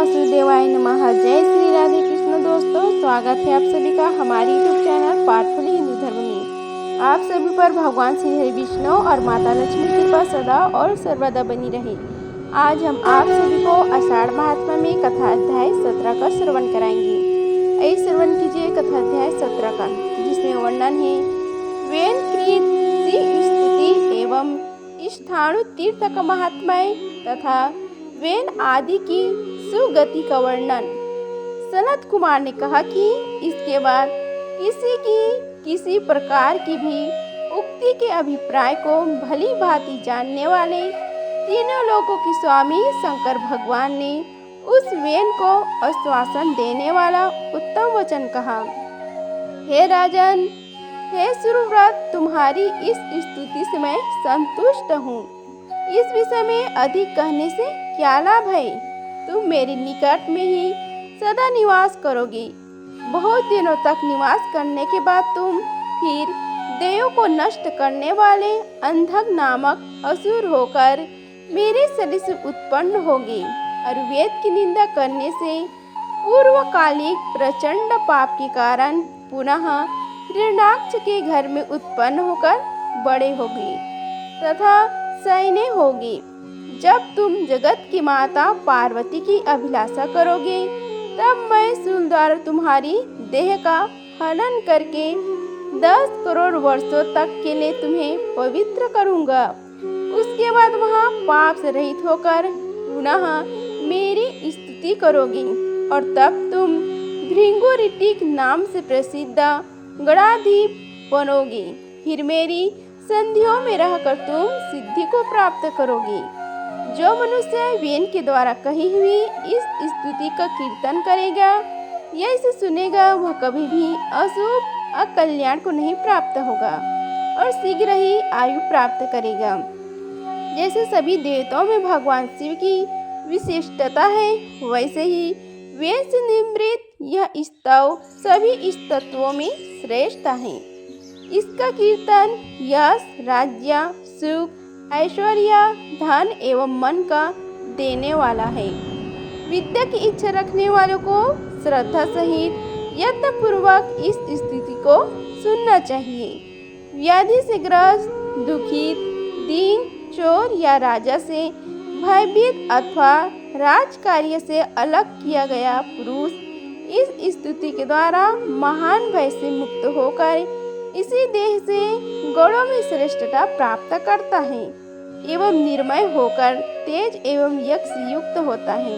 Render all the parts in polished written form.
वासुदेवाय नमः। जय श्री राधे कृष्ण। दोस्तों, स्वागत है आप सभी का हमारे यूट्यूब चैनल पाठफुली हिंदू धर्म में। आप सभी पर भगवान श्री हरि विष्णु और माता लक्ष्मी की कृपा सदा और सर्वदा बनी रहे। आज हम आप सभी को आषाढ़ महात्मा में कथा अध्याय 17 का श्रवण कराएंगे। आइए श्रवण कीजिए कथा अध्याय 17 का, जिसमें वर्णन है वेन कृत स्तुति एवं स्थाणु तीर्थ का महात्म्य तथा वेन आदि की सुगति का वर्णन। सनत कुमार ने कहा कि इसके बाद किसी प्रकार की भी उक्ति के अभिप्राय को भली भांति जानने वाले तीनों लोकों के स्वामी शंकर भगवान ने उस वेन को आश्वासन देने वाला उत्तम वचन कहा। हे राजन, हे सुरव्रत, तुम्हारी इस स्तुति से मैं संतुष्ट हूँ। इस विषय में अधिक कहने से क्या लाभ है? तुम मेरे निकट में ही सदा निवास करोगे। बहुत दिनों तक निवास करने के बाद तुम फिर देवों को नष्ट करने वाले अंधक नामक असुर होकर मेरे शरीर से उत्पन्न होगे और वेद की निंदा करने से पूर्वकालिक प्रचंड पाप के कारण पुनः हिरण्याक्ष के घर में उत्पन्न होकर बड़े होगे तथा सैन्य होगी। जब तुम जगत की माता पार्वती की अभिलाषा करोगे, तब मैं शूल द्वारा तुम्हारी देह का हनन करके 10 करोड़ वर्षों तक के लिए तुम्हें पवित्र करूंगा। उसके बाद वहाँ पाप से रहित होकर पुनः मेरी स्तुति करोगी और तब तुम भृंगुरिटिक नाम से प्रसिद्ध गणाधीप बनोगी। फिर मेरी संधियों में रहकर तुम सिद्धि को प्राप्त करोगी। जो मनुष्य वेन के द्वारा कही हुई इस स्तुति का कीर्तन करेगा या इसे सुनेगा, वह कभी भी अशुभ अकल्याण को नहीं प्राप्त होगा और शीघ्र ही आयु प्राप्त करेगा। जैसे सभी देवताओं में भगवान शिव की विशिष्टता है, वैसे ही वेन से निवृत्त यह स्तव सभी स्तवों में श्रेष्ठ है। इसका कीर्तन यश, राज्य, सुख, ऐश्वर्य, धन एवं मन का देने वाला है। विद्या की इच्छा रखने वालों को श्रद्धा सहित यत्न पूर्वक इस स्थिति को सुनना चाहिए। व्याधि से ग्रस्त, दुखित, दीन, चोर या राजा से भयभीत अथवा राजकार्य से अलग किया गया पुरुष इस स्तुति के द्वारा महान भय से मुक्त होकर इसी देह से गौड़ों में श्रेष्ठता प्राप्त करता है एवं निर्मय होकर तेज एवं यश युक्त होता है।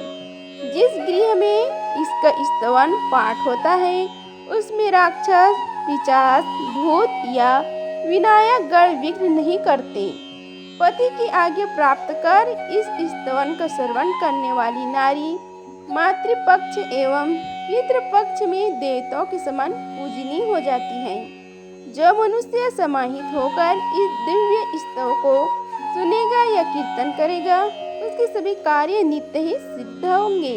जिस गृह में इसका स्तवन पाठ होता है, उसमें राक्षस, पिशाच, भूत या विनायक गण विघ्न नहीं करते। पति की आज्ञा प्राप्त कर इस स्तवन का श्रवण करने वाली नारी मातृपक्ष एवं पितृपक्ष में देवताओं के समान पूजनीय हो जाती है। जो मनुष्य समाहित होकर इस दिव्य स्तव को सुनेगा या कीर्तन करेगा, उसके सभी कार्य नित्य ही सिद्ध होंगे।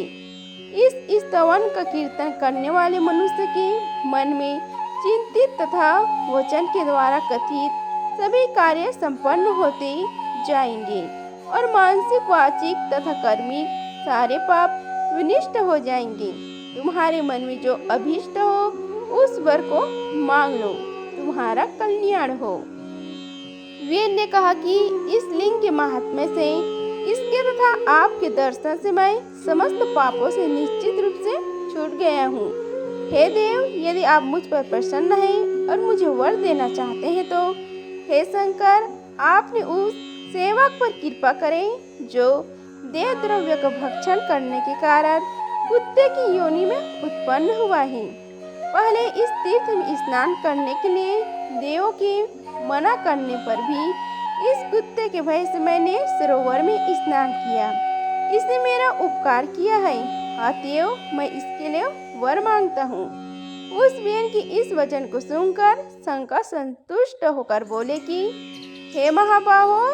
इस स्तवन का कीर्तन करने वाले मनुष्य के मन में चिंतित तथा वचन के द्वारा कथित सभी कार्य संपन्न होते जाएंगे और मानसिक, वाचिक तथा कर्मिक सारे पाप विनिष्ट हो जाएंगे। तुम्हारे मन में जो अभीष्ट हो उस वर को मांग लो, तुम्हारा कल्याण हो। वेन ने कहा कि इस लिंग के महात्म्य से, इसके तथा आपके दर्शन से मैं समस्त पापों से निश्चित रूप से छूट गया हूँ। हे देव, यदि आप मुझ पर प्रसन्न हैं और मुझे वर देना चाहते हैं तो हे शंकर, आपने उस सेवक पर कृपा करें जो देह द्रव्य का भक्षण करने के कारण कुत्ते की योनि में उत्पन्न हुआ है। पहले इस तीर्थ में स्नान करने के लिए देवों के मना करने पर भी इस कुत्ते के भय से मैंने सरोवर में स्नान किया। इसने मेरा उपकार किया है, अतएव मैं इसके लिए वर मांगता हूँ। उस वेन की इस वचन को सुनकर शंकर संतुष्ट होकर बोले कि हे महाबाहो,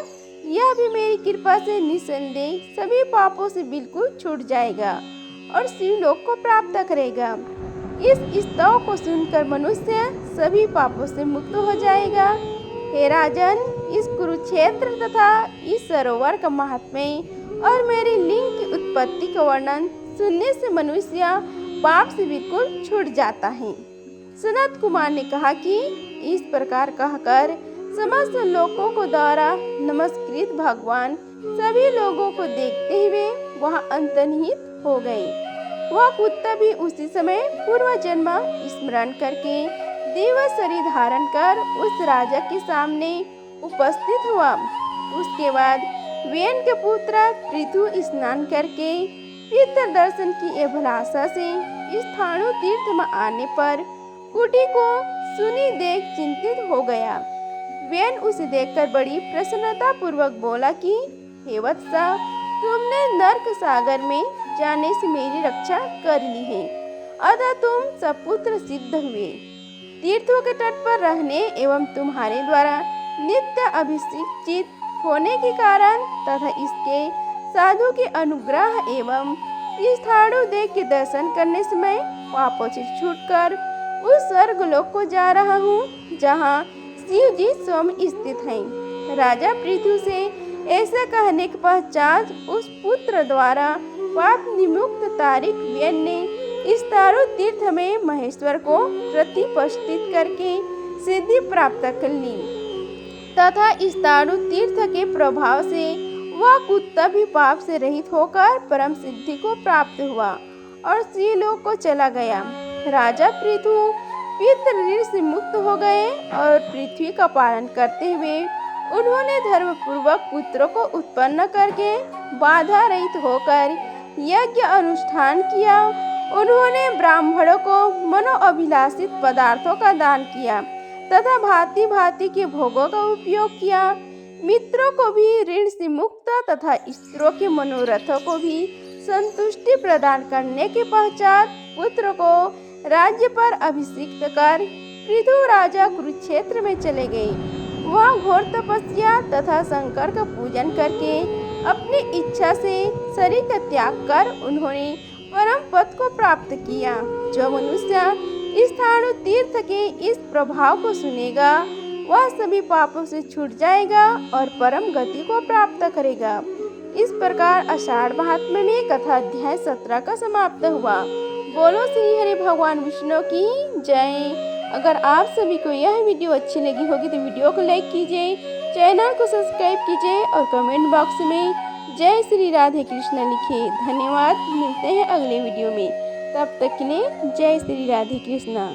यह भी मेरी कृपा से निसंदेह सभी पापों से बिल्कुल छूट जाएगा और शिवलोक को प्राप्त करेगा। इस स्तव को सुनकर मनुष्य सभी पापों से मुक्त हो जाएगा। हे राजन, इस कुरुक्षेत्र तथा इस सरोवर का महात्म्य और मेरी लिंग की उत्पत्ति का वर्णन सुनने से मनुष्य पाप से बिल्कुल छूट जाता है। सनत कुमार ने कहा कि इस प्रकार कहकर समस्त लोगों को द्वारा नमस्कृत भगवान सभी लोगों को देखते हुए वहां अंतर्हित हो गए। वह कुत्ता भी उसी समय पूर्व जन्म स्मरण करके दिव्य शरीर धारण कर उस राजा के सामने उपस्थित हुआ। उसके बाद वेन के पुत्र पृथु स्नान करके पितृ दर्शन की अभिलाषा से स्थाणु तीर्थ में आने पर कुटी को सुनी देख चिंतित हो गया। वेन उसे देखकर बड़ी प्रसन्नता पूर्वक बोला कि हे वत्सा, तुमने नरक सागर में जाने से मेरी रक्षा कर ली है, अतः तुम सपुत्र सिद्ध हुए। तीर्थों के तट पर रहने एवं तुम्हारे द्वारा नित्य अभिषिक्त होने के कारण तथा इसके साधु के अनुग्रह एवं स्थाणु देव के दर्शन करने समय पापों से छूटकर उस स्वर्गलोक को जा रहा हूँ जहाँ शिव जी स्वयं स्थित हैं। राजा पृथु से ऐसा कहने के पश्चात उस पुत्र द्वारा पाप निमुक्त तारिक व्यन ने स्थाणु तीर्थ में महेश्वर को प्रतिपस्थित करके सिद्धि प्राप्त कर ली तथा स्थाणु तीर्थ के प्रभाव से वह कुत्ता भी पाप से रहित होकर परम सिद्धि को प्राप्त हुआ और शिवलोक को चला गया। राजा पृथु पितृ ऋण से मुक्त हो गए और पृथ्वी का पालन करते हुए उन्होंने धर्म पूर्वक पुत्रों को उत्पन्न करके बाधा रहित होकर यज्ञ अनुष्ठान किया। उन्होंने ब्राह्मणों को मनोअभिलाषित पदार्थों का दान किया तथा भांति भांति के भोगों का उपयोग किया। मित्रों को भी ऋण से मुक्त तथा स्त्रियों के मनोरथों को भी संतुष्टि प्रदान करने के पश्चात पुत्र को राज्य पर अभिषिक्त कर पृथु राजा कुरुक्षेत्र में चले गए। वहाँ घोर तपस्या तथा शंकर का पूजन करके अपनी इच्छा से शरीर का त्याग कर उन्होंने परम पद को प्राप्त किया। जो मनुष्य स्थाणु तीर्थ के इस प्रभाव को सुनेगा वह सभी पापों से छूट जाएगा और परम गति को प्राप्त करेगा। इस प्रकार आषाढ़ महात्म्य में कथा अध्याय 17 का समाप्त हुआ। बोलो श्री हरि भगवान विष्णु की जय। अगर आप सभी को यह वीडियो अच्छी लगी होगी तो वीडियो को लाइक कीजिए, चैनल को सब्सक्राइब कीजिए और कमेंट बॉक्स में जय श्री राधे कृष्ण लिखिए। धन्यवाद। मिलते हैं अगले वीडियो में, तब तक के लिए जय श्री राधे कृष्ण।